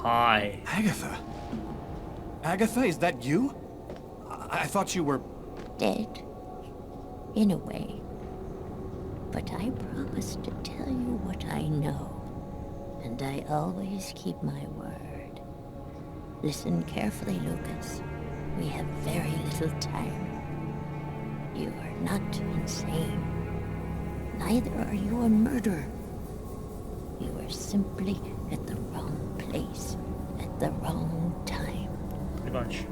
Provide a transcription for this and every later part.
Hi. Agatha? Agatha, is that you? I thought you were... Dead. In a way. But I promised to tell you what I know. And I always keep my word. Listen carefully, Lucas. We have very little time. You are not insane. Neither are you a murderer. You are simply at the wrong place at the wrong time. Pretty much.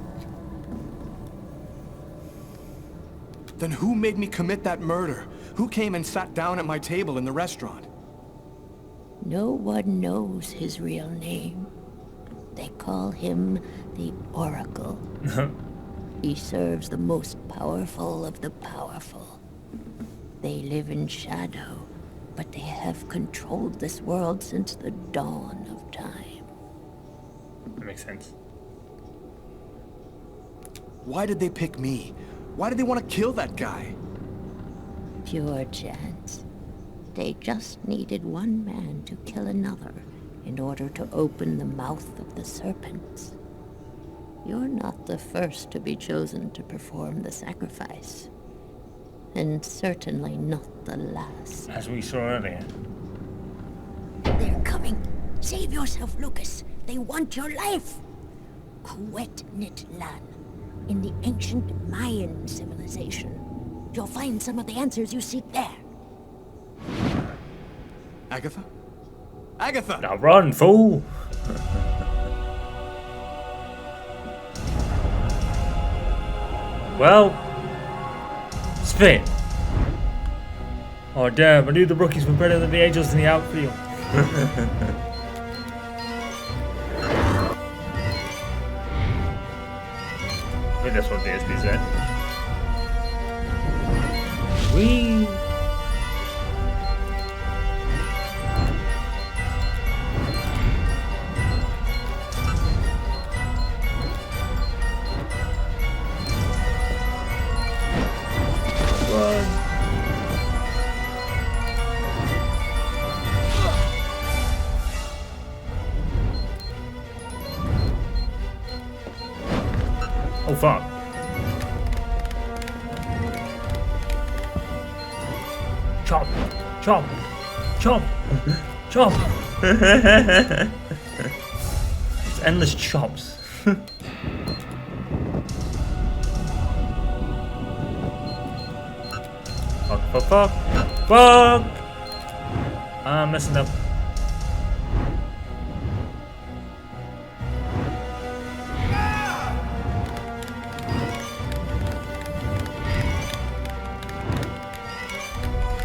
Then who made me commit that murder? Who came and sat down at my table in the restaurant? No one knows his real name. They call him the Oracle. He serves the most powerful of the powerful. They live in shadow, but they have controlled this world since the dawn of time. That makes sense. Why did they pick me? Why did they want to kill that guy? Pure chance. They just needed one man to kill another in order to open the mouth of the serpents. You're not the first to be chosen to perform the sacrifice. And certainly not the last. As we saw earlier. They're coming. Save yourself, Lucas. They want your life. Kuwet-Nit-Lan, in the ancient Mayan civilization. You'll find some of the answers you seek there. Agatha? Agatha! Now run, fool! Well, spin. Oh damn, I knew the rookies were better than the Angels in the outfield. I think that's what DSP said. Whee! Oh fuck. Chop, chop, chop, chop. It's endless chops. Fuck, fuck, fuck, fuck. I'm messing up.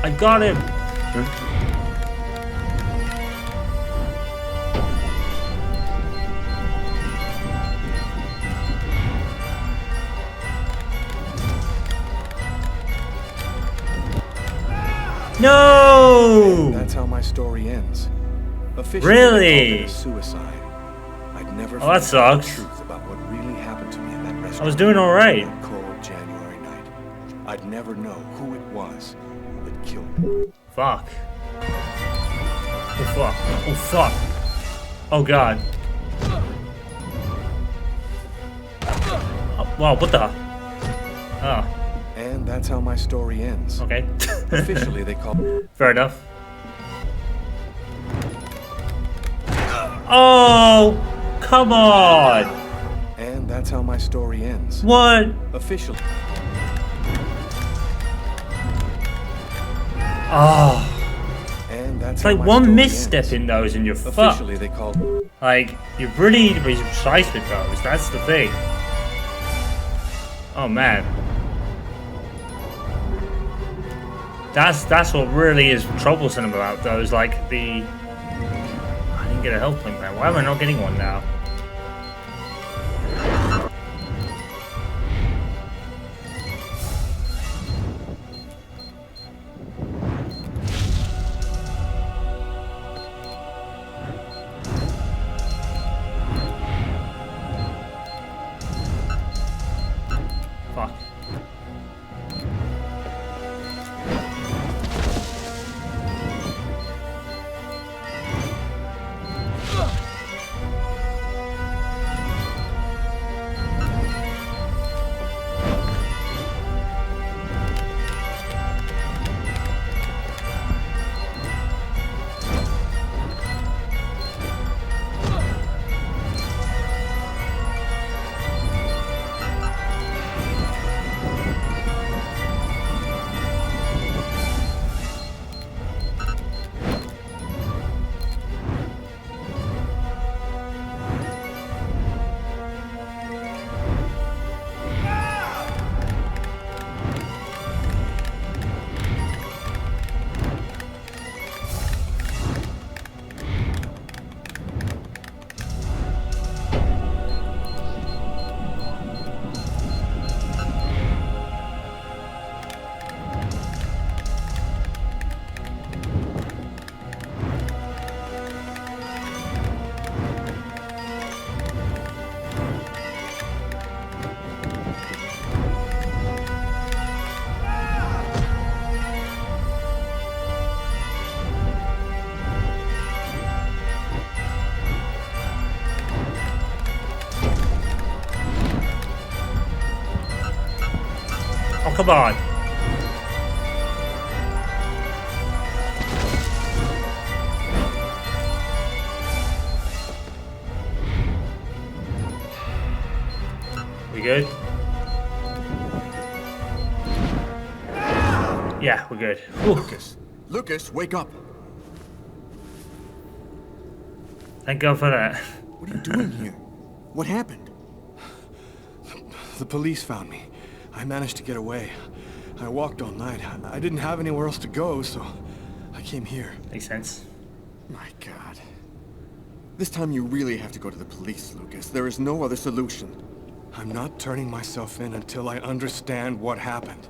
I got him! No! That's how my story ends. Officially, Really? they called it a suicide. I'd never Oh, that forget the sucks. truth about what really happened to me in that restaurant. I was doing alright. On that cold January night. I'd never know who it was that killed me. Fuck. Oh fuck. Oh fuck. Oh god. Oh, wow, what the? Oh, And that's how my story ends. okay. Officially, they call Fair enough. Oh, come on. And that's how my story ends. What? Officially. Oh, And that's it's how like my one story misstep ends. in those and you're fucked. Officially, they called Like, you really need to be precise with those. That's the thing. Oh man. That's what really is troublesome about those. Like the. I didn't get a health point, man. Why am I not getting one now? Fuck. come on. We good? Yeah, we're good. Whew. Lucas, wake up. Thank God for that. What are you doing here? What happened? The police found me. I managed to get away. I walked all night. I didn't have anywhere else to go, so I came here. Makes sense. My God. This time you really have to go to the police, Lucas. There is no other solution. I'm not turning myself in until I understand what happened.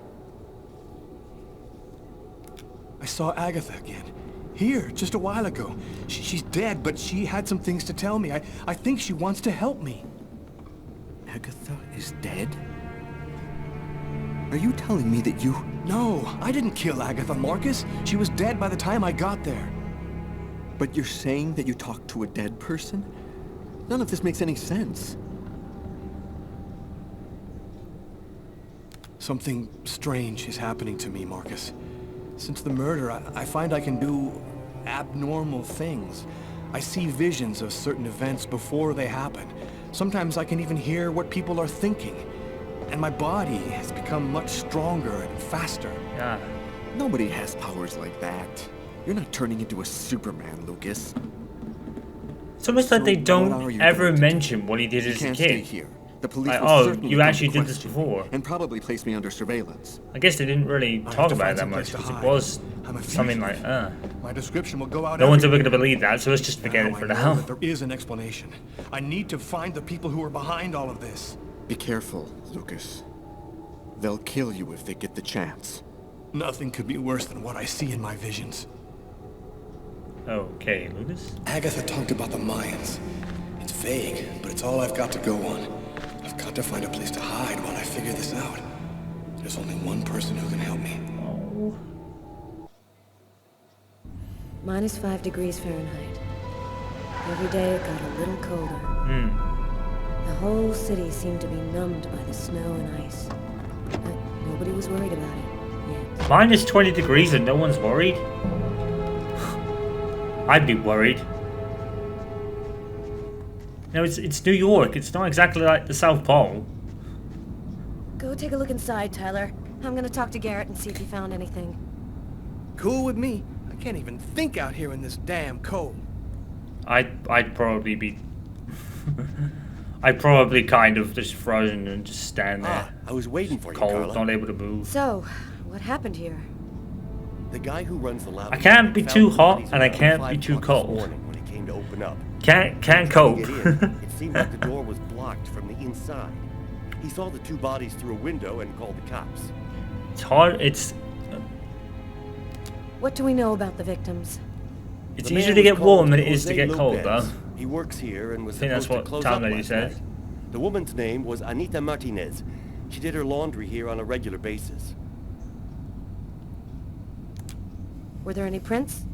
I saw Agatha again. Here, just a while ago. She's dead, but she had some things to tell me. I think she wants to help me. Agatha is dead? Are you telling me that you... No, I didn't kill Agatha, Marcus. She was dead by the time I got there. But you're saying that you talked to a dead person? None of this makes any sense. Something strange is happening to me, Marcus. Since the murder, I find I can do abnormal things. I see visions of certain events before they happen. Sometimes I can even hear what people are thinking. And my body has become much stronger and faster. Yeah. Nobody has powers like that. You're not turning into a Superman, Lucas. It's almost like So they what are don't you ever going to mention what he did You as a can't stay kid. here. The police Like, will oh, certainly you come actually to did this question before. me and probably place me under surveillance. I guess they didn't really I have talk to about it find that someplace much to because it hide. was I'm a something like, fugitive. My description will go out no one's ever everywhere. gonna believe that, so let's just forget it Now for I know now. that there is an explanation. I need to find the people who are behind all of this. Be careful, Lucas. They'll kill you if they get the chance. Nothing could be worse than what I see in my visions. Okay, Lucas. Agatha talked about the Mayans. It's vague, but it's all I've got to go on. I've got to find a place to hide while I figure this out. There's only one person who can help me. Oh. -5 degrees Fahrenheit. Every day it got a little colder. The whole city seemed to be numbed by the snow and ice. But nobody was worried about it yet. Minus 20 degrees and no one's worried? I'd be worried. You know, it's New York. It's not exactly like the South Pole. Go take a look inside, Tyler. I'm gonna talk to Garrett and see if he found anything. Cool with me. I can't even think out here in this damn cold. I'd probably be... I'd probably kind of just frozen and just stand there. I was waiting for you, Cold, Carla. not able to move. So, what happened here? The guy who runs the lab. I can't be found too the hot bodies and I around can't 5 be too o'clock this cold. morning when he came to open up. Can't cope. To get in, it seemed like the door was blocked from the inside. He saw the 2 bodies through a window and called the cops. It's hard. It's What do we know about the victims? It's The man easier to was get called warm than it is to Jose get cold, Lopez. though. He works here and was I think that's supposed to what close Tom up Lady last said. night. The woman's name was Anita Martinez. She did her laundry here on a regular basis. Were there any prints?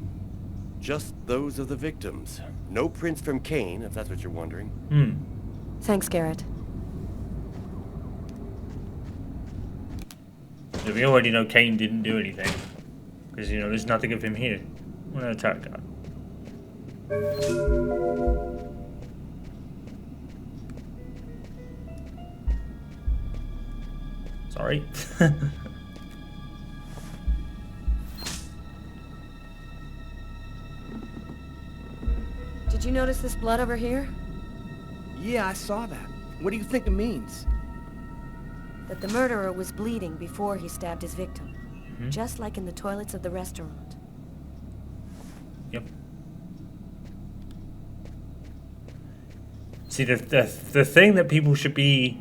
Just those of the victims. No prints from Kane, if that's what you're wondering. Thanks, Garrett. So we already know Kane didn't do anything. Because, you know, there's nothing of him here. What an attack gun. Sorry. Did you notice this blood over here? Yeah, I saw that. What do you think it means? That the murderer was bleeding before he stabbed his victim. Just like in the toilets of the restaurant. Yep. See, the thing that people should be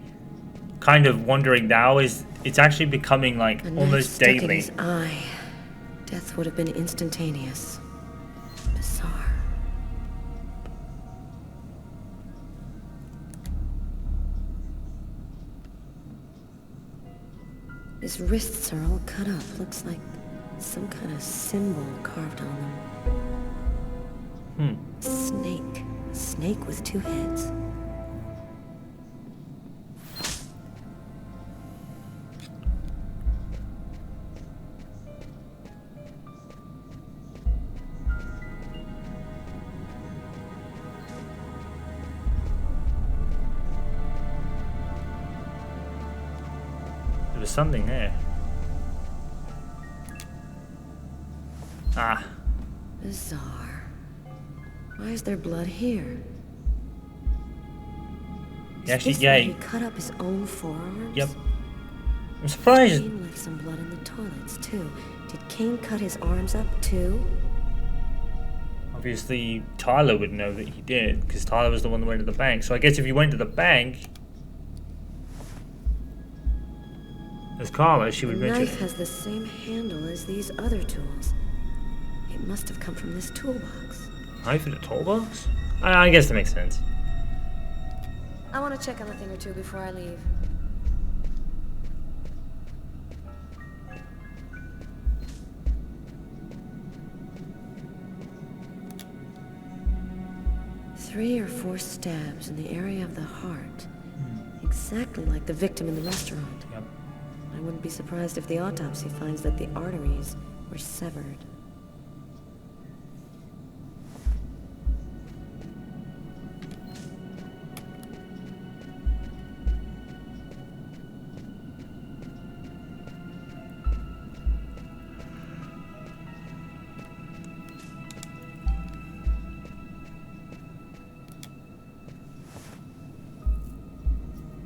kind of wondering now is it's actually becoming like A knife almost stuck in daily. his eye. Death would have been instantaneous. Bizarre. His wrists are all cut up. Looks like some kind of symbol carved on them. Snake. Snake with 2 heads. something there. Ah. Bizarre. Why is there blood here? Yeah, Is this yeah. where he cut up his own forearms? Yep. I'm surprised. Kane left some blood in the toilets too. Did Kane cut his arms up too? Obviously, Tyler would know that he did, because Tyler was the one that went to the bank. So I guess if you went to the bank as Carla, she would The mention knife has the same handle as these other tools. It must have come from this toolbox. Knife in a toolbox? I guess that makes sense. I want to check on a thing or two before I leave. Three or four stabs in the area of the heart. Exactly like the victim in the restaurant. Yep. I wouldn't be surprised if the autopsy finds that the arteries were severed.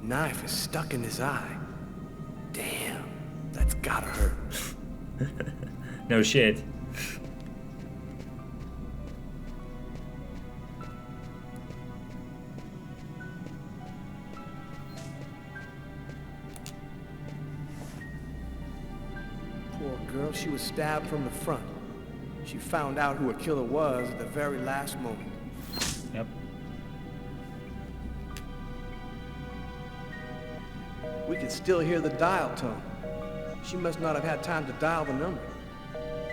Knife is stuck in his eye. Damn, that's gotta hurt. No shit. Poor girl, she was stabbed from the front. She found out who her killer was at the very last moment. Yep. We could still hear the dial tone. She must not have had time to dial the number.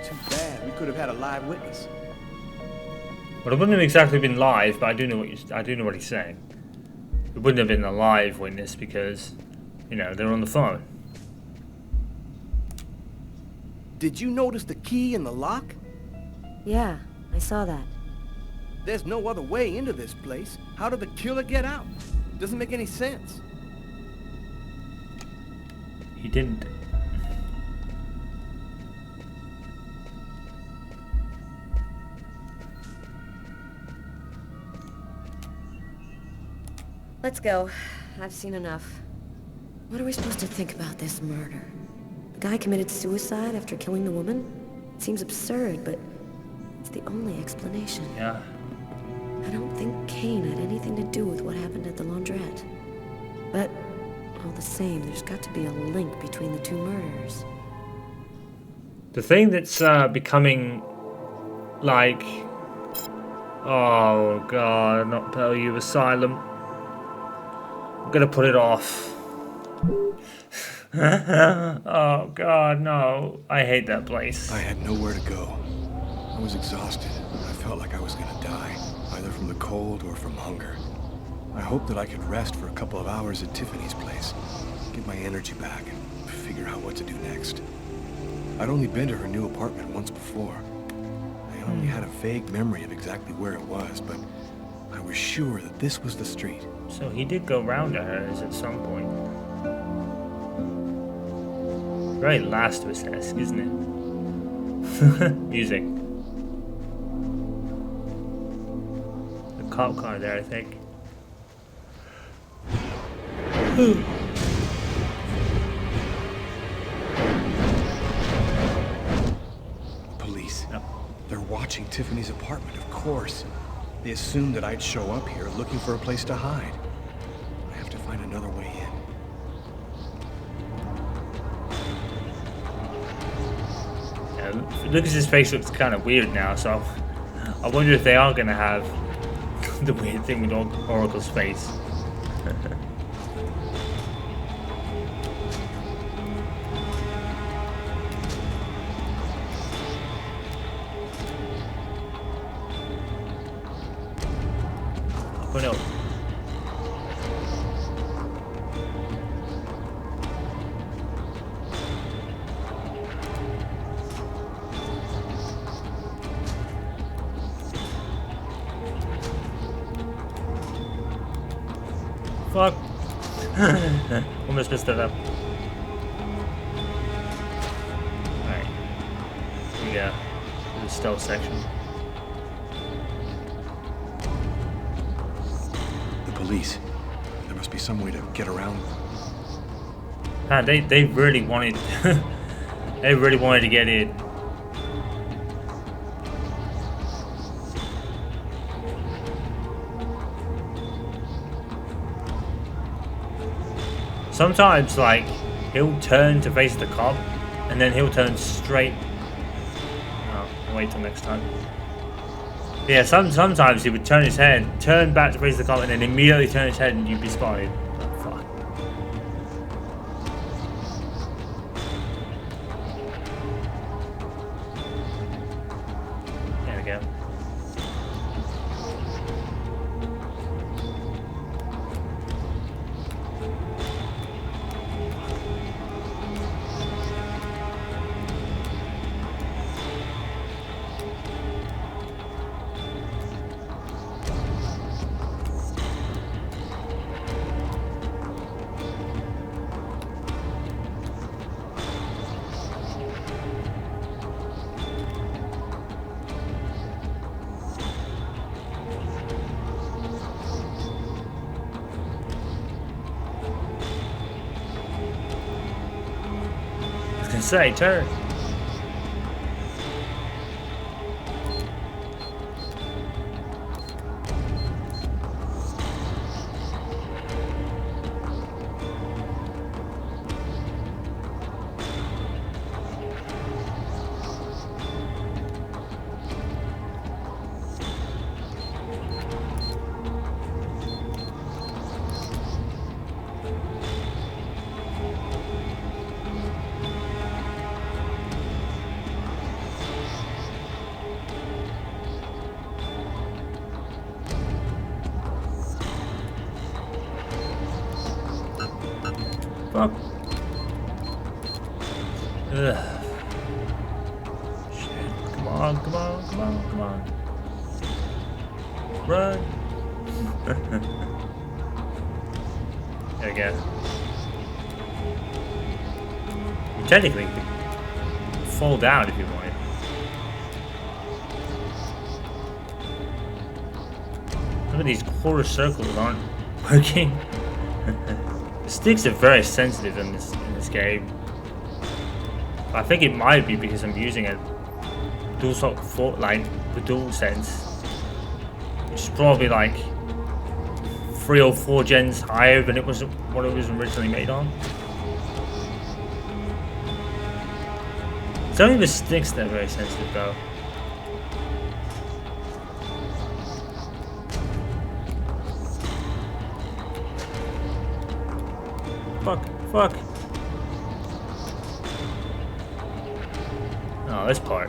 Too bad. We could have had a live witness. Well, it wouldn't have exactly been live, but I do know what he's saying. It wouldn't have been a live witness because, you know, they're on the phone. Did you notice the key in the lock? Yeah, I saw that. There's no other way into this place. How did the killer get out? Doesn't make any sense. He didn't. Let's go. I've seen enough. What are we supposed to think about this murder? The guy committed suicide after killing the woman? It seems absurd, but it's the only explanation. Yeah. I don't think Kane had anything to do with what happened at the laundrette. But all the same, there's got to be a link between the two murders. The thing that's becoming like, oh god, not Bellevue Asylum. I'm gonna put it off. Oh god, no. I hate that place. I had nowhere to go. I was exhausted. I felt like I was gonna die, either from the cold or from hunger. I hoped that I could rest for a couple of hours at Tiffany's place, get my energy back, and figure out what to do next. I'd only been to her new apartment once before. I only had a vague memory of exactly where it was, but I was sure that this was the street. So he did go round to hers at some point. Very Last of Us-esque, isn't it? Music. The cop car there, I think. Police. Yep. They're watching Tiffany's apartment, of course. They assumed that I'd show up here looking for a place to hide. I have to find another way in. Yeah, Lucas's face looks kind of weird now, so I wonder if they are going to have the weird thing with Oracle's face. Oh no. Fuck. Almost messed it up. we go. The stealth section. The police. There must be some way to get around. Ah, they really wanted they really wanted to get in. Sometimes, like, he'll turn to face the cop, and then he'll turn straight. Oh, I'll wait till next time. Yeah, sometimes he would turn his head, turn back to face the cop, and then immediately turn his head, and you'd be spotted. Oh, fuck. There we go. Say, turn. Fuck. Ugh. Shit. Come on, come on, come on, come on. Run. There we go. You technically could fall down if you wanted. Look at these quarter circles aren't working. The sticks are very sensitive in this game. I think it might be because I'm using a DualShock 4, like the DualSense, which is probably like 3 or 4 gens higher than it was what it was originally made on. It's only the sticks that are very sensitive though. Fuck, fuck. Oh, this part.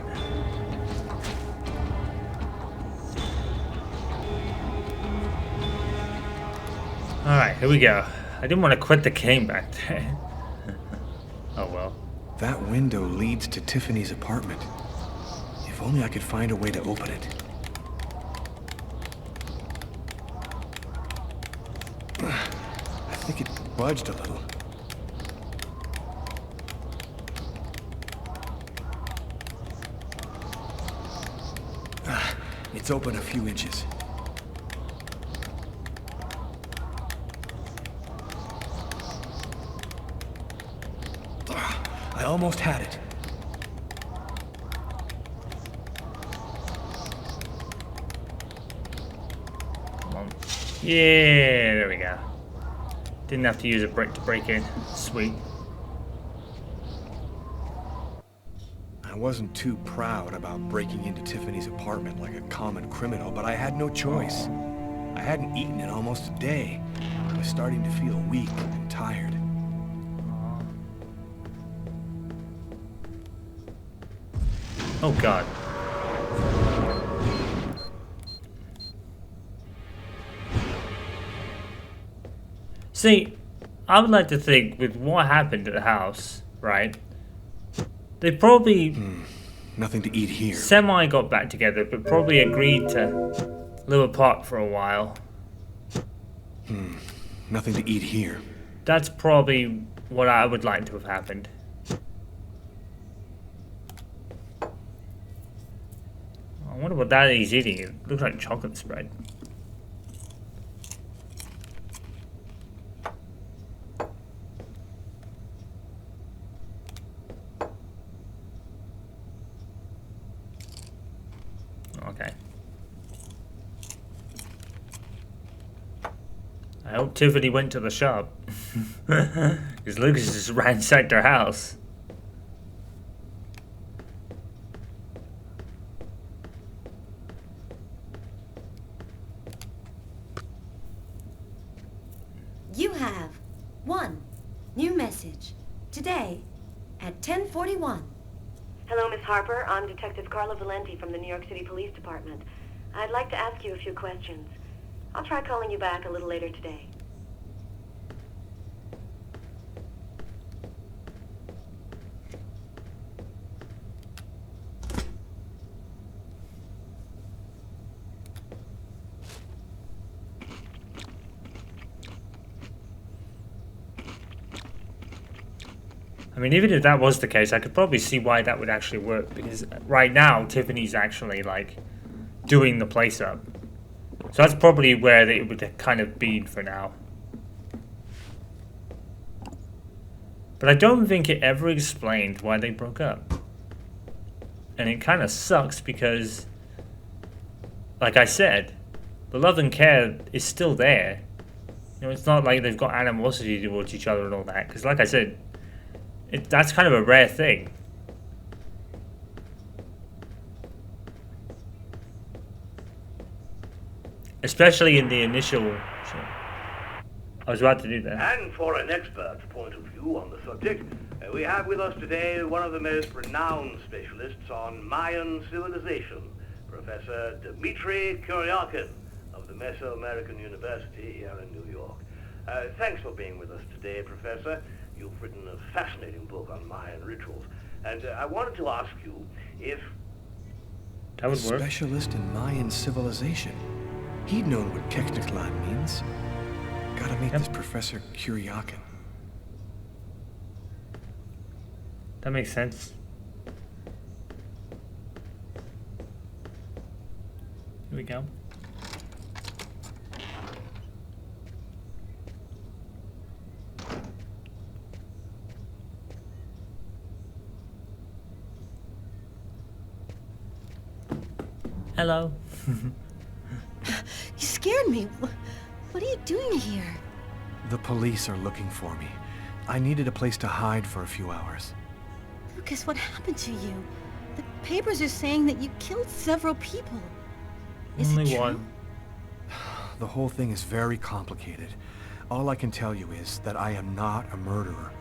Alright, here we go. I didn't want to quit the game back there. Oh well. That window leads to Tiffany's apartment. If only I could find a way to open it. I think it budged a little. It's open a few inches. I almost had it. Come on. Yeah, there we go. Didn't have to use a brick to break in. Sweet. I wasn't too proud about breaking into Tiffany's apartment like a common criminal, but I had no choice. I hadn't eaten in almost a day. I was starting to feel weak and tired. Oh god. See, I would like to think with what happened at the house, right? They probably Nothing to eat here. semi got back together, but probably agreed to live apart for a while. Nothing to eat here. That's probably what I would like to have happened. wonder what that he's eating. It looks like chocolate spread. Okay. I hope Tiffany went to the shop. Because Lucas just ransacked her house. You have one new message today at 10:41. Hello, Miss Harper. I'm Detective Carla Valenti from the New York City Police Department. I'd like to ask you a few questions. I'll try calling you back a little later today. I mean, even if that was the case, I could probably see why that would actually work. Because right now, Tiffany's actually, like, doing the place up. So that's probably where it would kind of be for now. But I don't think it ever explained why they broke up. And it kind of sucks because, like I said, the love and care is still there. You know, it's not like they've got animosity towards each other and all that. Because like I said, that's kind of a rare thing. Especially in the initial... I was about to do that. And for an expert's point of view on the subject, we have with us today one of the most renowned specialists on Mayan civilization, Professor Dmitry Kuryakin of the Mesoamerican University here in New York. Thanks for being with us today, Professor. You've written a fascinating book on Mayan rituals, and I wanted to ask you if... That would work. Specialist in Mayan civilization. He'd known what Kekniklan means. Gotta meet this Professor Kuryakin. That makes sense. Here we go. Hello. You scared me. What are you doing here? The police are looking for me. I needed a place to hide for a few hours. Lucas, what happened to you? The papers are saying that you killed several people. Is it Only true? one. The whole thing is very complicated. All I can tell you is that I am not a murderer.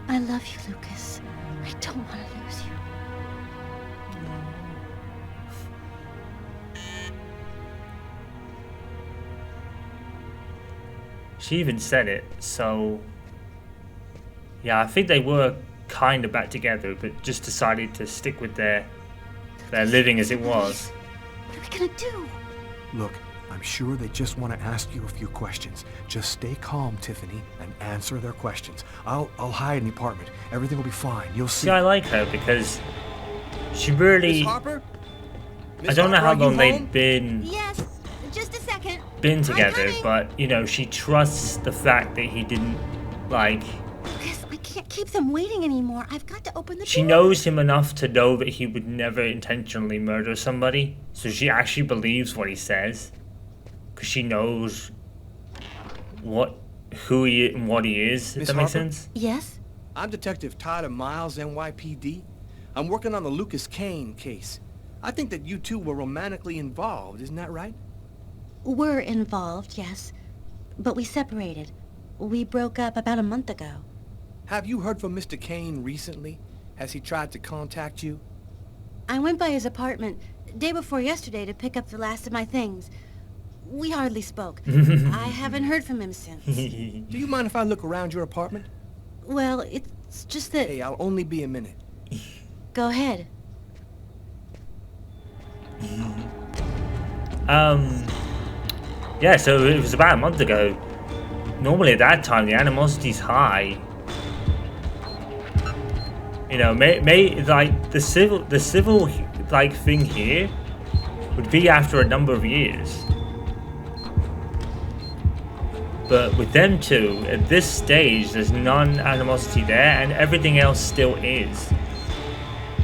I love you, Lucas. I don't want to lose you. She even said it, so... Yeah, I think they were kind of back together, but just decided to stick with their living as it was. What are we gonna do? Look, I'm sure they just want to ask you a few questions. Just stay calm, Tiffany, and answer their questions. I'll hide in the apartment. Everything will be fine. You'll see. See, I like her because she really... Miss Harper? I don't know how Harper, are you long home? they've been Yes, just a second. together, but, you know, she trusts the fact that he didn't, like... Lucas, I can't keep them waiting anymore. I've got to open the She door. knows him enough to know that he would never intentionally murder somebody, so she actually believes what he says. Because she knows who he and what he is, if Miss that makes Harper? sense. Yes? I'm Detective Tyler Miles, NYPD. I'm working on the Lucas Kane case. I think that you two were romantically involved, isn't that right? We're involved, yes. But we separated. We broke up about a month ago. Have you heard from Mr. Kane recently? Has he tried to contact you? I went by his apartment day before yesterday to pick up the last of my things. We hardly spoke. I haven't heard from him since. Do you mind if I look around your apartment? Well, it's just that... Hey, I'll only be a minute. Go ahead. Yeah, so it was about a month ago. Normally at that time, the animosity's high. You know, like the civil like thing here would be after a number of years. But with them two, at this stage, there's none animosity there, and everything else still is.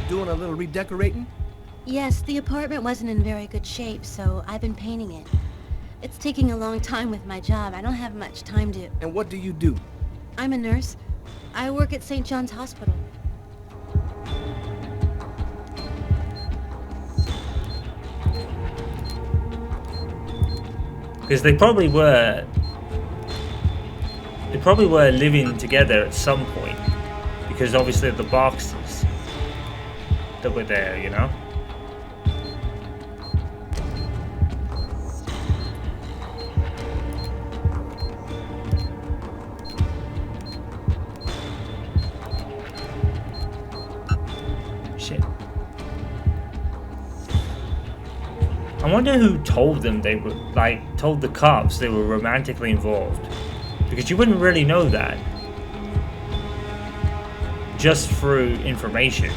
Doing a little redecorating? Yes, the apartment wasn't in very good shape, so I've been painting it. It's taking a long time with my job. I don't have much time to... And what do you do? I'm a nurse. I work at St. John's Hospital. Because they probably were living together at some point, because obviously the boxes that were there, you know. Shit. I wonder who told them they were, like, told the cops they were romantically involved. Because you wouldn't really know that just through information.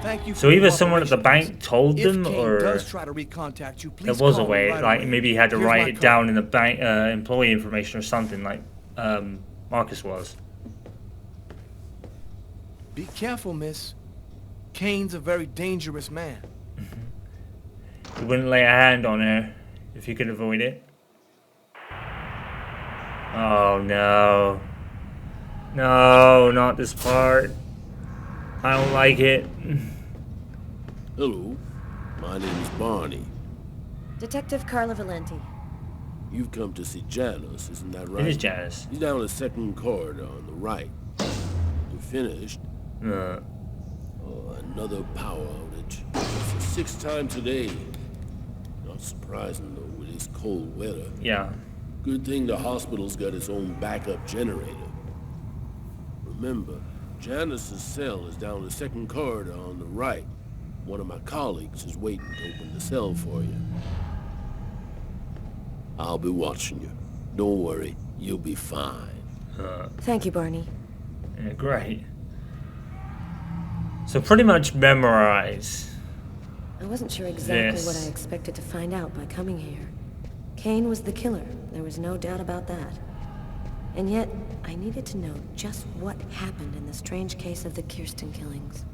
Thank you. So either someone at the bank told them, If Kane or does try to recontact you, please there was a call me way, right like away. maybe he had to Here's my write it card. down in the bank employee information or something, like Marcus was. Be careful, miss. Kane's a very dangerous man. He wouldn't lay a hand on her if he could avoid it. Oh no. No, not this part. I don't like it. Hello, my name is Barney. Detective Carla Valenti. You've come to see Janice, isn't that right? It is Janice. He's down the second corridor on the right. You finished? Oh, another power outage. It's the sixth time today. Not surprising, though, with this cold weather. Yeah. Good thing the hospital's got its own backup generator. Remember, Janice's cell is down the second corridor on the right. One of my colleagues is waiting to open the cell for you. I'll be watching you. Don't worry, you'll be fine. Thank you, Barney. Yeah, great. So pretty much memorize. I wasn't sure exactly This. what I expected to find out by coming here. Kane was the killer. There was no doubt about that. And yet, I needed to know just what happened in the strange case of the Kirsten killings.